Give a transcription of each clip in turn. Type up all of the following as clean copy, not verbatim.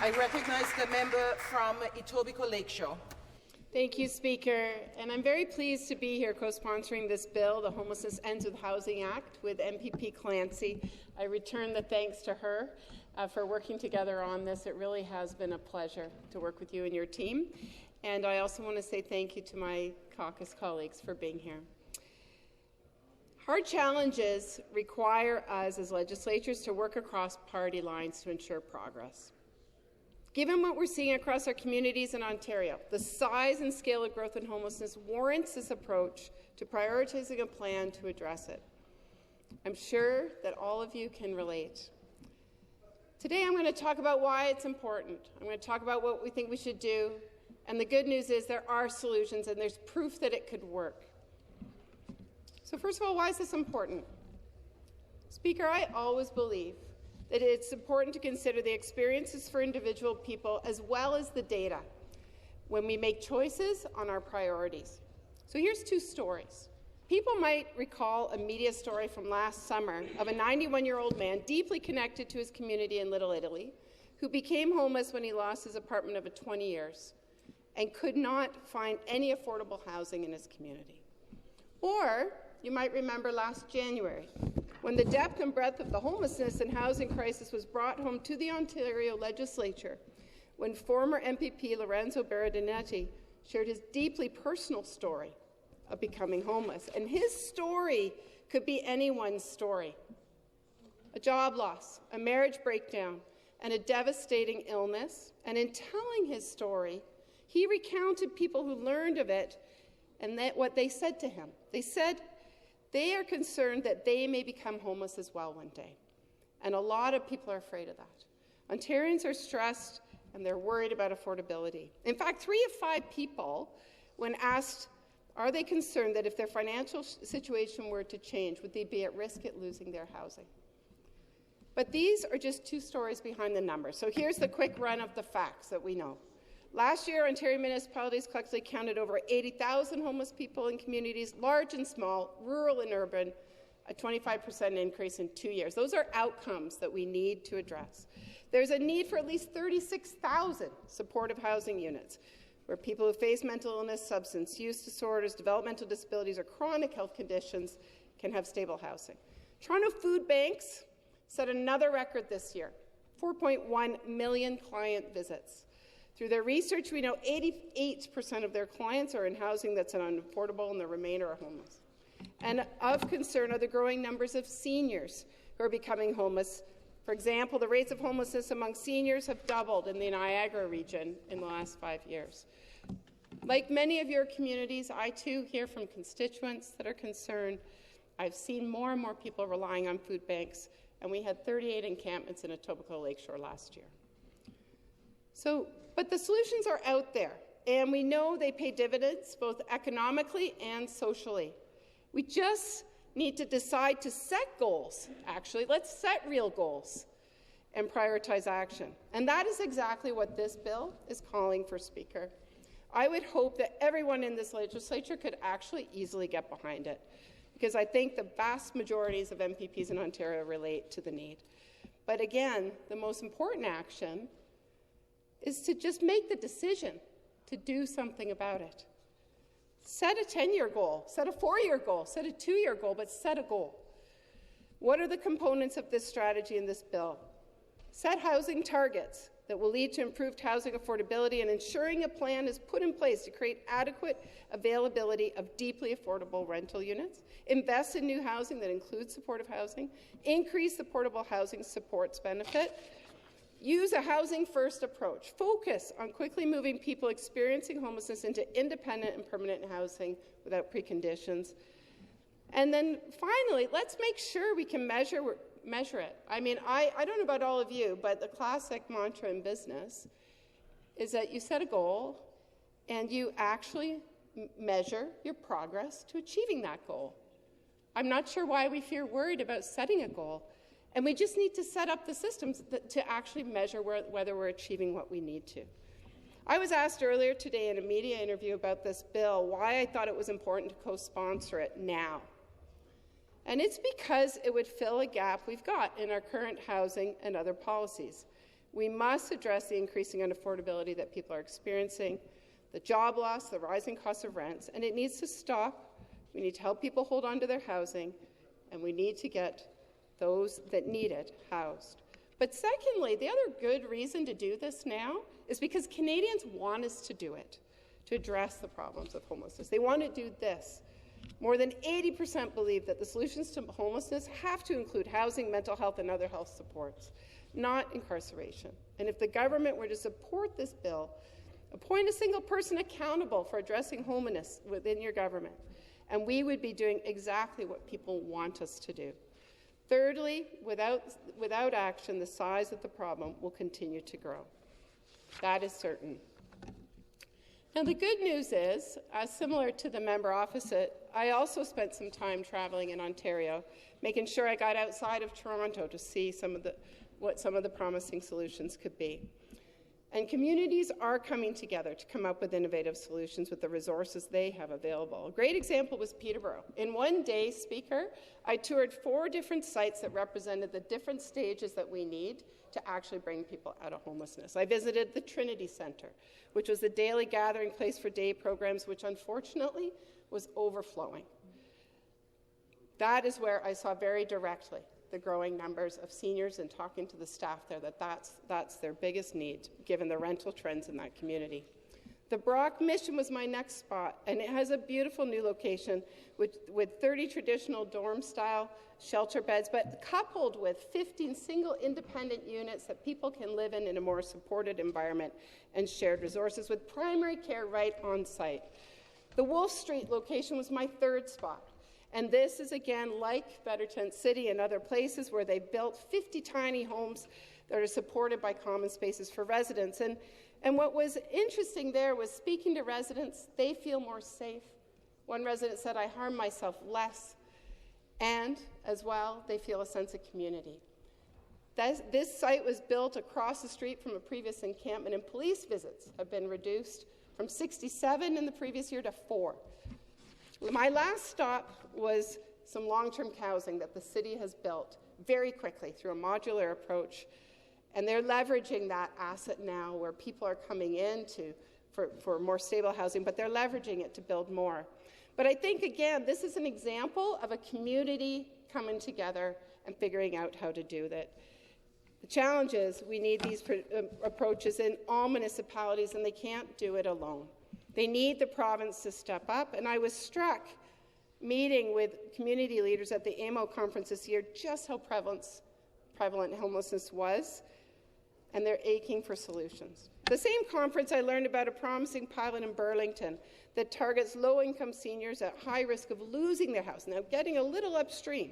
I recognize the member from Etobicoke Lakeshore. Thank you, Speaker. And I'm very pleased to be here co-sponsoring this bill, the Homelessness Ends with Housing Act, with MPP Clancy. I return the thanks to her for working together on this. It really has been a pleasure to work with you and your team. And I also want to say thank you to my caucus colleagues for being here. Hard challenges require us as legislators to work across party lines to ensure progress. Given what we're seeing across our communities in Ontario, the size and scale of growth in homelessness warrants this approach to prioritizing a plan to address it. I'm sure that all of you can relate. Today I'm going to talk about why it's important. I'm going to talk about what we think we should do, and the good news is there are solutions and there's proof that it could work. So first of all, why is this important? Speaker, I always believe that it's important to consider the experiences for individual people as well as the data when we make choices on our priorities. So here's two stories. People might recall a media story from last summer of a 91-year-old man deeply connected to his community in Little Italy who became homeless when he lost his apartment of 20 years and could not find any affordable housing in his community. Or you might remember last January, when the depth and breadth of the homelessness and housing crisis was brought home to the Ontario legislature, when former MPP Lorenzo Berardinetti shared his deeply personal story of becoming homeless. And his story could be anyone's story. A job loss, a marriage breakdown, and a devastating illness. And in telling his story, he recounted people who learned of it and what they said to him. They said, they are concerned that they may become homeless as well one day. And a lot of people are afraid of that. Ontarians are stressed and they're worried about affordability. In fact, 3 of 5 people, when asked, are they concerned that if their financial situation were to change, would they be at risk at losing their housing? But these are just 2 stories behind the numbers. So here's the quick run of the facts that we know. Last year, Ontario municipalities collectively counted over 80,000 homeless people in communities, large and small, rural and urban, a 25% increase in 2 years. Those are outcomes that we need to address. There's a need for at least 36,000 supportive housing units, where people who face mental illness, substance use disorders, developmental disabilities, or chronic health conditions can have stable housing. Toronto Food Banks set another record this year, 4.1 million client visits. Through their research, we know 88% of their clients are in housing that's unaffordable and the remainder are homeless. And of concern are the growing numbers of seniors who are becoming homeless. For example, the rates of homelessness among seniors have doubled in the Niagara region in the last 5 years. Like many of your communities, I too hear from constituents that are concerned. I've seen more and more people relying on food banks, and we had 38 encampments in Etobicoke Lakeshore last year. But the solutions are out there, and we know they pay dividends both economically and socially. We just need to decide to set goals, actually. Let's set real goals and prioritize action. And that is exactly what this bill is calling for, Speaker. I would hope that everyone in this legislature could actually easily get behind it, because I think the vast majorities of MPPs in Ontario relate to the need. But again, the most important action is to just make the decision to do something about it. Set a 10-year goal, set a 4-year goal, set a 2-year goal, but set a goal. What are the components of this strategy in this bill? Set housing targets that will lead to improved housing affordability and ensuring a plan is put in place to create adequate availability of deeply affordable rental units, invest in new housing that includes supportive housing, increase the portable housing supports benefit, use a housing-first approach. Focus on quickly moving people experiencing homelessness into independent and permanent housing without preconditions. And then finally, let's make sure we can measure it. I mean, I don't know about all of you, but the classic mantra in business is that you set a goal and you actually measure your progress to achieving that goal. I'm not sure why we feel worried about setting a goal. And we just need to set up the systems to actually measure whether we're achieving what we need to. I was asked earlier today in a media interview about this bill why I thought it was important to co-sponsor it now. And it's because it would fill a gap we've got in our current housing and other policies. We must address the increasing unaffordability that people are experiencing, the job loss, the rising cost of rents, and it needs to stop. We need to help people hold on to their housing, and we need to get those that need it housed. But secondly, the other good reason to do this now is because Canadians want us to do it, to address the problems of homelessness. They want to do this. More than 80% believe that the solutions to homelessness have to include housing, mental health, and other health supports, not incarceration. And if the government were to support this bill, appoint a single person accountable for addressing homelessness within your government, and we would be doing exactly what people want us to do. Thirdly, without action, the size of the problem will continue to grow. That is certain. Now, the good news is, similar to the member opposite, I also spent some time traveling in Ontario, making sure I got outside of Toronto to see what some of the promising solutions could be. And communities are coming together to come up with innovative solutions with the resources they have available. A great example was Peterborough. In one day, Speaker, I toured 4 different sites that represented the different stages that we need to actually bring people out of homelessness. I visited the Trinity Centre, which was a daily gathering place for day programs, which unfortunately was overflowing. That is where I saw very directly the growing numbers of seniors, and talking to the staff there that's their biggest need, given the rental trends in that community. The Brock Mission was my next spot, and it has a beautiful new location with 30 traditional dorm-style shelter beds, but coupled with 15 single independent units that people can live in a more supported environment and shared resources with primary care right on site. The Wolfe Street location was my third spot. And this is, again, like Better Tent City and other places where they built 50 tiny homes that are supported by common spaces for residents. And what was interesting there was speaking to residents, they feel more safe. One resident said, I harm myself less. And, as well, they feel a sense of community. This site was built across the street from a previous encampment, and police visits have been reduced from 67 in the previous year to 4. My last stop was some long-term housing that the city has built very quickly through a modular approach, and they're leveraging that asset now where people are coming in for more stable housing, but they're leveraging it to build more. But I think, again, this is an example of a community coming together and figuring out how to do that. The challenge is we need these approaches in all municipalities, and they can't do it alone. They need the province to step up, and I was struck meeting with community leaders at the AMO conference this year just how prevalent homelessness was, and they're aching for solutions. The same conference, I learned about a promising pilot in Burlington that targets low-income seniors at high risk of losing their house. Now, getting a little upstream,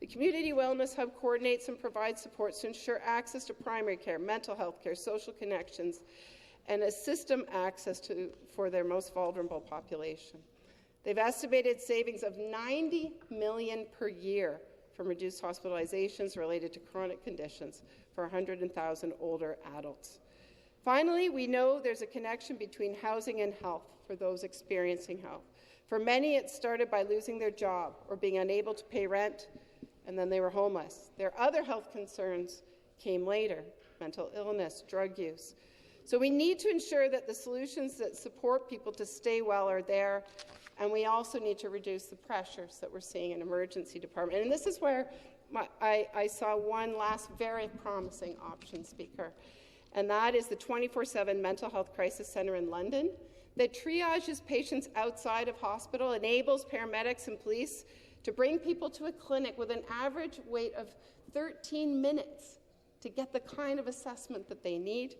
the Community Wellness Hub coordinates and provides supports to ensure access to primary care, mental health care, social connections, and a system access for their most vulnerable population. They've estimated savings of $90 million per year from reduced hospitalizations related to chronic conditions for 100,000 older adults. Finally, we know there's a connection between housing and health for those experiencing health. For many, it started by losing their job or being unable to pay rent, and then they were homeless. Their other health concerns came later: mental illness, drug use. So we need to ensure that the solutions that support people to stay well are there, and we also need to reduce the pressures that we're seeing in emergency department. And this is where I saw one last very promising option, Speaker, and that is the 24/7 Mental Health Crisis Centre in London that triages patients outside of hospital, enables paramedics and police to bring people to a clinic with an average wait of 13 minutes to get the kind of assessment that they need,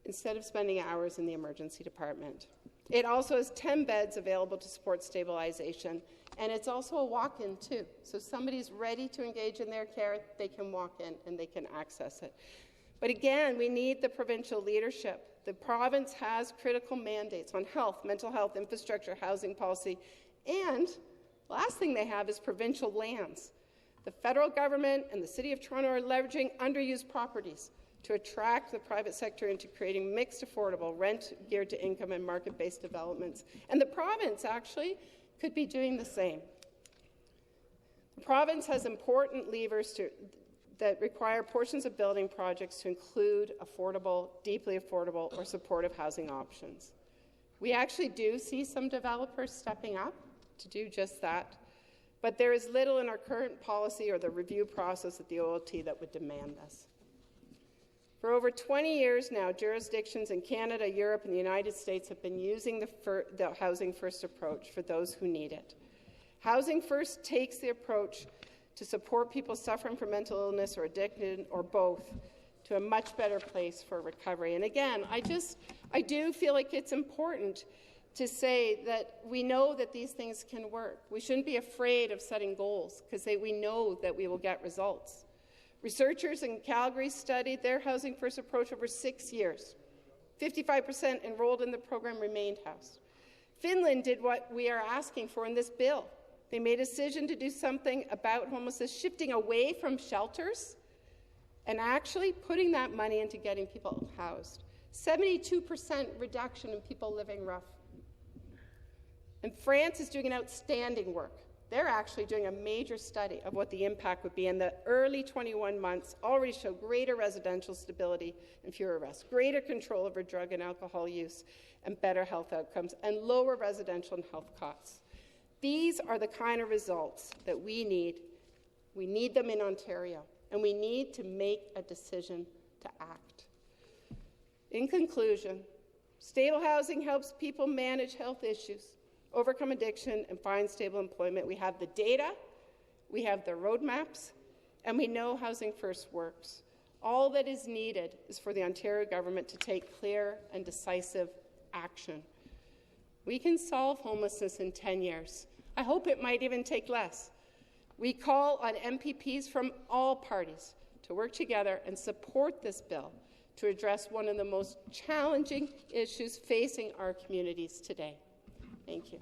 instead of spending hours in the emergency department. It also has 10 beds available to support stabilization, and it's also a walk-in too. So if somebody's ready to engage in their care, they can walk in and they can access it. But again, we need the provincial leadership. The province has critical mandates on health, mental health, infrastructure, housing policy, and last thing they have is provincial lands. The federal government and the City of Toronto are leveraging underused properties to attract the private sector into creating mixed, affordable, rent-geared to income and market-based developments. And the province, actually, could be doing the same. The province has important levers that require portions of building projects to include affordable, deeply affordable, or supportive housing options. We actually do see some developers stepping up to do just that, but there is little in our current policy or the review process at the OLT that would demand this. For over 20 years now, jurisdictions in Canada, Europe, and the United States have been using the Housing First approach for those who need it. Housing First takes the approach to support people suffering from mental illness or addiction or both to a much better place for recovery. And again, I do feel like it's important to say that we know that these things can work. We shouldn't be afraid of setting goals because we know that we will get results. Researchers in Calgary studied their Housing First approach over 6 years. 55% enrolled in the program remained housed. Finland did what we are asking for in this bill. They made a decision to do something about homelessness, shifting away from shelters and actually putting that money into getting people housed. 72% reduction in people living rough. And France is doing an outstanding work. They're actually doing a major study of what the impact would be, and the early 21 months already show greater residential stability and fewer arrests, greater control over drug and alcohol use, and better health outcomes, and lower residential and health costs. These are the kind of results that we need. We need them in Ontario, and we need to make a decision to act. In conclusion, stable housing helps people manage health issues, overcome addiction, and find stable employment. We have the data, we have the roadmaps, and we know Housing First works. All that is needed is for the Ontario government to take clear and decisive action. We can solve homelessness in 10 years. I hope it might even take less. We call on MPPs from all parties to work together and support this bill to address one of the most challenging issues facing our communities today. Thank you.